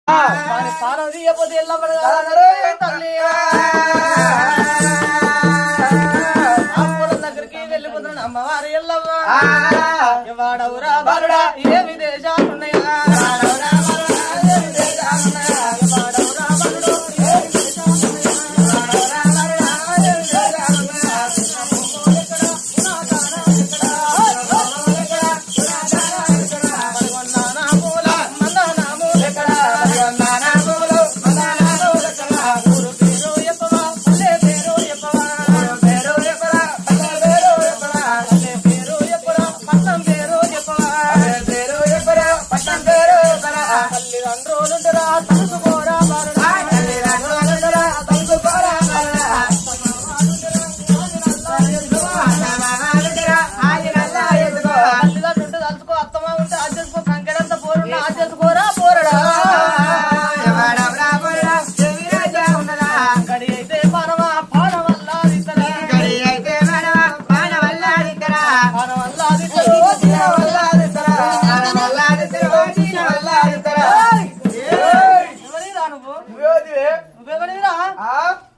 పానం తీయపోతే ఎల్లబడి తల్లి దగ్గరికి వెళ్ళిపోతున్నాను అమ్మవారి ఎల్లవ్వ వాడవురా బాలుడా ఏ విదేశాలున్నాయా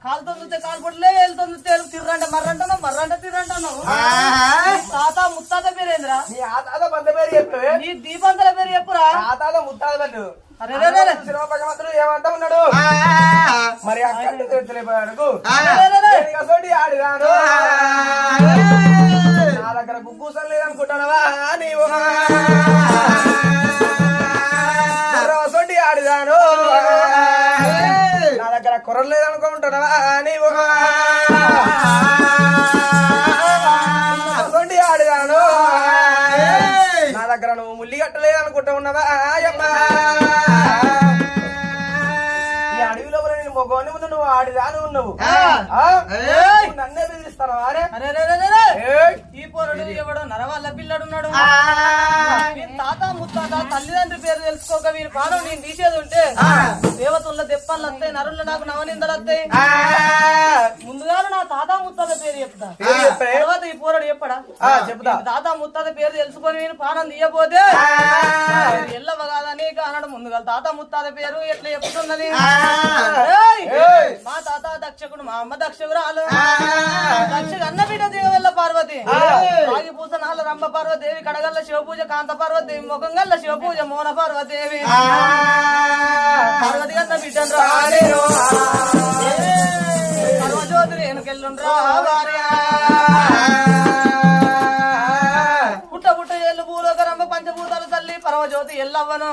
కాలుతో చూస్తే కాలు పొట్లే వెళ్తూ చూస్తే తిర్రంట మర్రంటాను మర్రంట తిర్రంటాను తాత ముత్తాత పేరేంద్రా నీ ఆతాత బంద పేరు చెప్పు నీ దీపంతల పేరు చెప్పురా ఆతాత ముత్తాత బంధు అరే భగవంతుడు ఏమంటా ఉన్నాడు మరి అక్కడ తెలియపోయాడు ఆడిరాను నా దగ్గర గుగ్గూసం లేదనుకుంటానవా నీవు సొంటి ఆడిరాను నా దగ్గర కొర్రలు లేదనుకుంటున్నావా నీవు సొంటి ఆడిరాను నా దగ్గర నువ్వు ముల్లి కట్టలేదనుకుంటా ఉన్నావా ఈ అడవిలో నేను మొగోని ముందు నువ్వు ఆడిరాను ఉన్నావు నన్నే బెదిరిస్తాను అరే ఈ పోరడు ఎవడో నరవాళ్ళ పిల్లడున్నాడు తాత ముత్తాత తల్లిదండ్రి పేరు తెలుసుకోక వీరి ప్రాణం నేను తీసేది ఉంటే దేవతల దెప్పలు వస్తాయి నరుల్లో నాకు నవనిందలు వస్తాయి ముందుగా నా తాత ముత్తాత పేరు చెప్తా తర్వాత ఈ పోరడు చెప్పడా చెప్తా తాత ముత్తాత పేరు తెలుసుకొని నేను ప్రాణం తీయపోతే ఎల్లవ కాదని అన్నాడు ముందుగా తాత ముత్తాత పేరు ఎట్లా చెప్తున్నది మా తాత దక్షకుడు మా అమ్మ దక్షకురాలు దక్షకు అన్న బిడ్డ దేవల్ల పార్వతి ఆగి పూసనాల రంభ పార్వదేవి కడగల్ల శివపూజ కాంత పార్వదేవి ముఖంగల్ల శివపూజ మోన పార్వదేవి పార్వతి కన్న బిడ్డను పర్వజ్యోతి రేణుకెళ్ళుండ్రా పుట్ట పుట్ట ఎల్లు భూలోక రంభ పంచభూతాలు తల్లి పరమజ్యోతి ఎల్లవ్వను